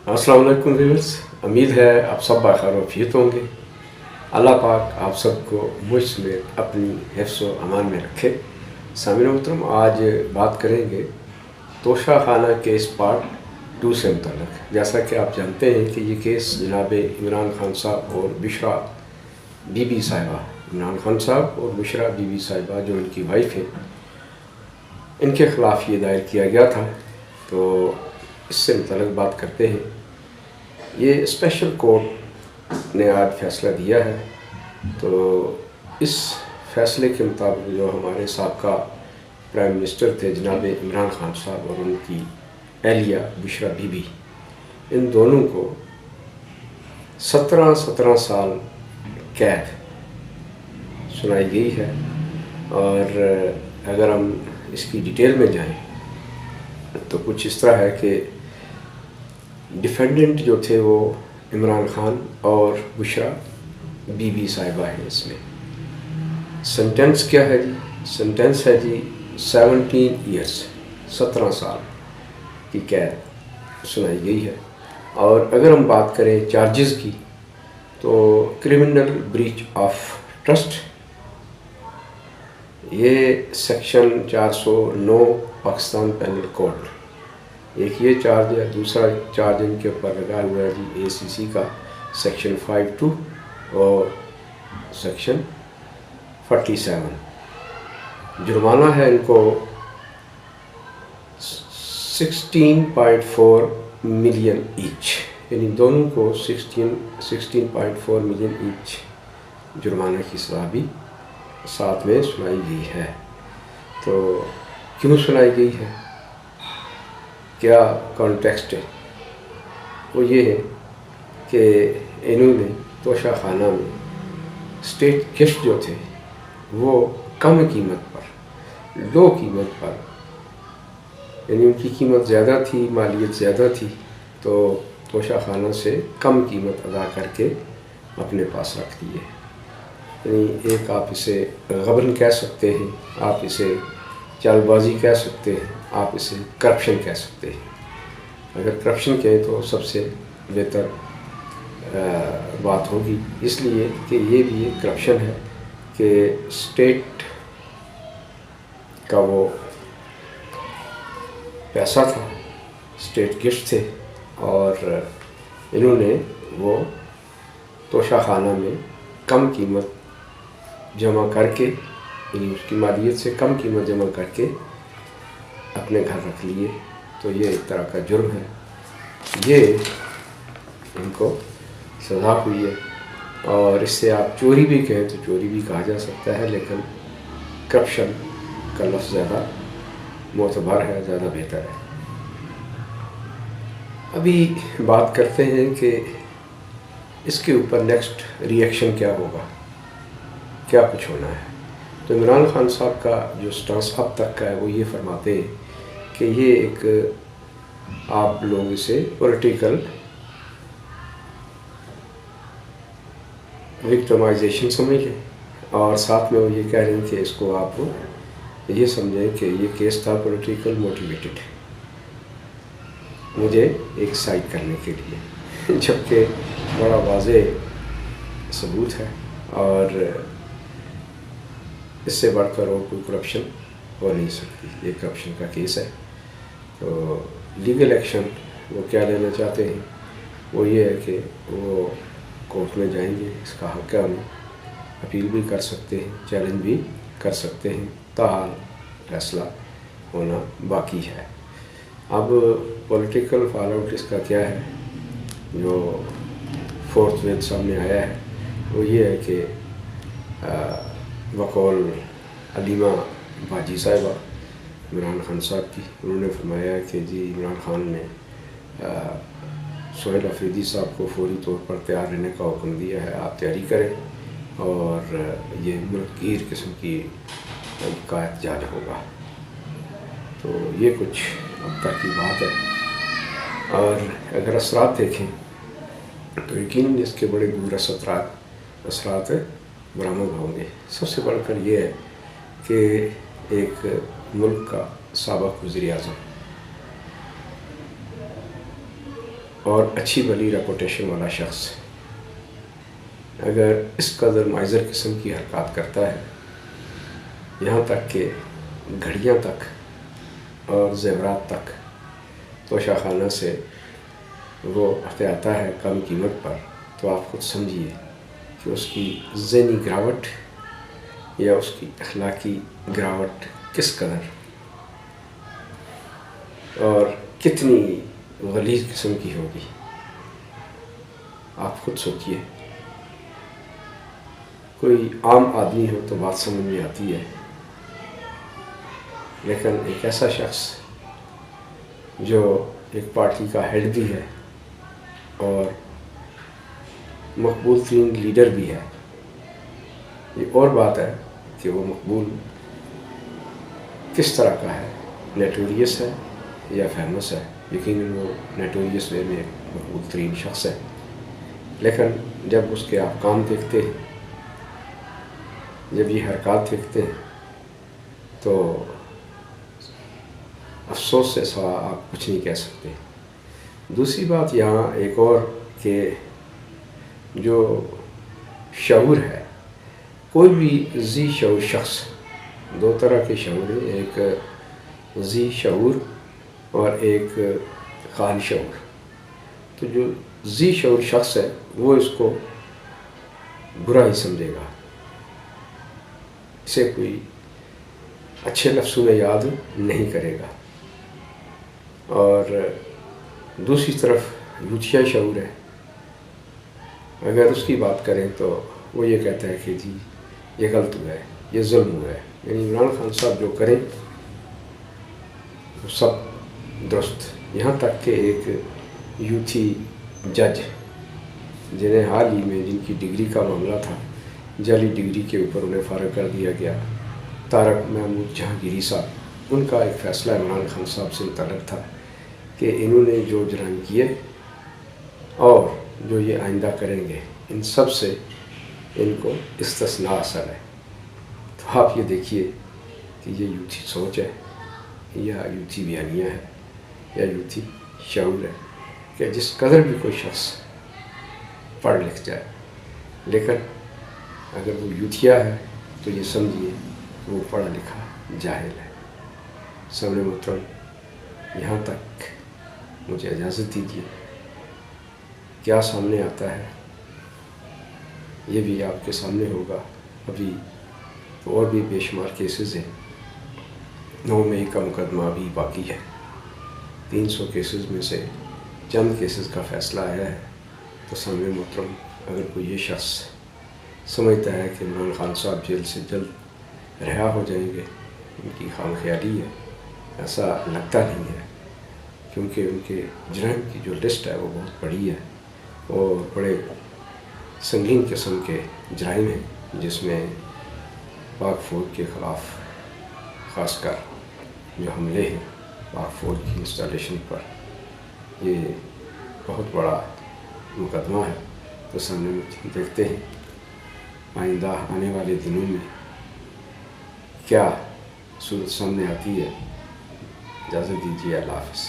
अस्सलाम वालेकुम व्यूअर्स, उम्मीद है आप सब बाखैर वफीयत होंगे। अल्लाह पाक आप सबको मुझ समेत अपनी हिफ्ज़ व अमान में रखे। सामीन मोहतरम, आज बात करेंगे तोशा खाना केस पार्ट 2 से मुतल्लिक़। जैसा कि आप जानते हैं कि ये केस जनाब इमरान खान साहब और बुशरा बीबी साहिबा, इमरान खान साहब और बुशरा बीबी साहिबा जो इनकी वाइफ है, इनके ख़िलाफ़ ये दायर किया गया था। तो इससे मुतल्लिक़ बात करते हैं। ये स्पेशल कोर्ट ने आज फैसला दिया है। तो इस फैसले के मुताबिक जो हमारे साबका प्राइम मिनिस्टर थे जनाब इमरान खान साहब और उनकी एहलिया बुशरा बीबी, इन दोनों को 17 साल कैद सुनाई गई है। और अगर हम इसकी डिटेल में जाएं तो कुछ इस तरह है कि डिफेंडेंट जो थे वो इमरान खान और बुशरा बीबी साहिबा है। इसमें सेंटेंस क्या है जी? सेंटेंस है जी 17 ईयर्स, 17 साल की कैद सुनाई गई है। और अगर हम बात करें चार्जेस की तो क्रिमिनल ब्रीच ऑफ ट्रस्ट, ये सेक्शन 409 पाकिस्तान पेनल कोड, एक ये चार्ज है। दूसरा चार्ज इनके ऊपर लगा हुआ है जी ACC का सेक्शन 52 और सेक्शन 47। जुर्माना है इनको 16.4 मिलियन ईच, यानी दोनों को 16.4 मिलियन ईच जुर्माना की सज़ा भी साथ में सुनाई गई है। तो क्यों सुनाई गई है, क्या कॉन्टेक्स्ट है? वो ये है कि इन्होंने तोशा खाना में स्टेट गिफ्ट जो थे वो कम कीमत पर, लो कीमत पर, यानी उनकी कीमत ज़्यादा थी, मालियत ज़्यादा थी, तो तोशा खाना से कम कीमत अदा करके अपने पास रख लिए। यानी एक आप इसे गबन कह सकते हैं, आप इसे चालबाजी कह सकते हैं, आप इसे करप्शन कह सकते हैं। अगर करप्शन कहें तो सबसे बेहतर बात होगी, इसलिए कि ये भी एक करप्शन है कि स्टेट का वो पैसा था, स्टेट गिफ्ट थे, और इन्होंने वो तोशा खाना में कम कीमत जमा करके, यानी उसकी मालियत से कम कीमत जमा करके अपने घर रख लिए। तो ये एक तरह का जुर्म है, ये इनको सज़ा हुई है। और इससे आप चोरी भी कहें तो चोरी भी कहा जा सकता है, लेकिन करप्शन का लफ्ज़ ज़्यादा मोतबर है, ज़्यादा बेहतर है। अभी बात करते हैं कि इसके ऊपर नेक्स्ट रिएक्शन क्या होगा, क्या कुछ होना है। तो इमरान खान साहब का जो स्टांस अब तक का है वो ये फरमाते हैं कि ये एक, आप लोग इसे पॉलिटिकल विक्टिमाइजेशन समझ लें, और साथ में वो ये कह रहे हैं कि इसको आप ये समझें कि ये केस था पॉलिटिकल मोटिवेटेड, मुझे एक साइड करने के लिए, जबकि बड़ा वाज़ेह सबूत है और इससे बढ़कर और कोई करप्शन हो नहीं सकती। ये करप्शन का केस है। तो लीगल एक्शन वो क्या लेना चाहते हैं, वो ये है कि वो कोर्ट में जाएंगे, इसका हक़ है, उन्हें अपील भी कर सकते हैं, चैलेंज भी कर सकते हैं। ताहाल फैसला होना बाकी है। अब पॉलिटिकल फॉलोआउट इसका क्या है, जो फोर्थ वेव सामने आया है वो ये है कि वक़ौल अलीमा बाजी साहिबा इमरान खान साहब की, उन्होंने फरमाया कि जी इमरान खान ने सोहेल अफरीदी साहब को फौरी तौर पर तैयार रहने का हुक्म दिया है, आप तैयारी करें और ये मुल्कगीर किस्म की कायद जारी होगा। तो ये कुछ अब तक की बात है। और अगर असरात देखें तो यकीनन इसके बड़े दूर असरात बरामद होंगे। सबसे बढ़कर ये है कि एक मुल्क का साबिक़ वज़ीर आज़म اور اچھی بھلی ریپوٹیشن والا شخص اگر اس قدر معذر قسم کی حرکات کرتا ہے، یہاں تک کہ گھڑیاں تک اور زیورات تک توشہ خانہ سے وہ ہٹاتا ہے کم قیمت پر، تو آپ خود سمجھیے کہ اس کی ذہنی گراوٹ یا اس کی اخلاقی گراوٹ کس قدر اور کتنی غلیظ قسم کی ہوگی، آپ خود سوچئے۔ کوئی عام آدمی ہو تو بات سمجھ میں آتی ہے، لیکن ایک ایسا شخص جو ایک پارٹی کا ہیڈ بھی ہے اور مقبول ترین لیڈر بھی ہے، یہ اور بات ہے کہ وہ مقبول کس طرح کا ہے، نیٹوریس ہے یا فیمس ہے۔ یقیناً وہ نیٹوریس وے میں مقبول ترین شخص ہے، لیکن جب اس کے آپ کام دیکھتے ہیں، جب یہ حرکات دیکھتے ہیں، تو افسوس سے سوا آپ کچھ نہیں کہہ سکتے۔ دوسری بات یہاں ایک اور کہ جو شعور ہے، کوئی بھی ذی شعور شخص، دو طرح کے شعور ہیں، ایک ذی شعور اور ایک خال شعور۔ تو جو ذی شعور شخص ہے وہ اس کو برا ہی سمجھے گا، اسے کوئی اچھے لفظوں میں یاد نہیں کرے گا۔ اور دوسری طرف لوچیا شعور ہے، اگر اس کی بات کریں تو وہ یہ کہتا ہے کہ جی یہ غلط ہوا ہے، یہ ظلم ہوا ہے۔ یعنی عمران خان صاحب جو کریں وہ سب درست، یہاں تک کہ ایک یوتھی جج جنہیں حال ہی میں جن کی ڈگری کا معاملہ تھا، جعلی ڈگری کے اوپر انہیں فارغ کر دیا گیا، طارق محمود جہانگیری صاحب، ان کا ایک فیصلہ عمران خان صاحب سے متعلق تھا کہ انہوں نے جو جرائم کیے اور جو یہ آئندہ کریں گے، ان سب سے ان کو استثناء اثر ہے۔ تو آپ یہ دیکھیے کہ یہ یوتھی سوچ ہے یا یوتھی بیانیہ ہے یا یوتھی شعور ہے کہ جس قدر بھی کوئی شخص پڑھ لکھ جائے، لیکن اگر وہ یوتھیا ہے تو یہ سمجھیے کہ وہ پڑھا لکھا جاہل ہے۔ سامنے محترم، یہاں تک مجھے اجازت دیجیے، کیا سامنے آتا ہے یہ بھی آپ کے سامنے ہوگا۔ ابھی اور بھی بے شمار کیسز ہیں، 9 مئی کا مقدمہ ابھی باقی ہے، 300 کیسز میں سے چند کیسز کا فیصلہ آیا ہے۔ تو سامنے محترم، اگر کوئی یہ شخص سمجھتا ہے کہ عمران خان صاحب جیل سے جلد رہا ہو جائیں گے، ان کی خام خیالی ہے، ایسا لگتا نہیں ہے، کیونکہ ان کے جرائم کی جو لسٹ ہے وہ بہت بڑی ہے اور بڑے سنگین قسم کے جرائم ہیں، جس میں پاک فوج کے خلاف خاص کر جو حملے ہیں پاک فوج کی انسٹالیشن پر، یہ بہت بڑا مقدمہ ہے۔ تو سامنے میں دیکھتے ہیں آئندہ آنے والے دنوں میں کیا صورت سامنے آتی ہے۔ اجازت دیجیے، اللہ حافظ۔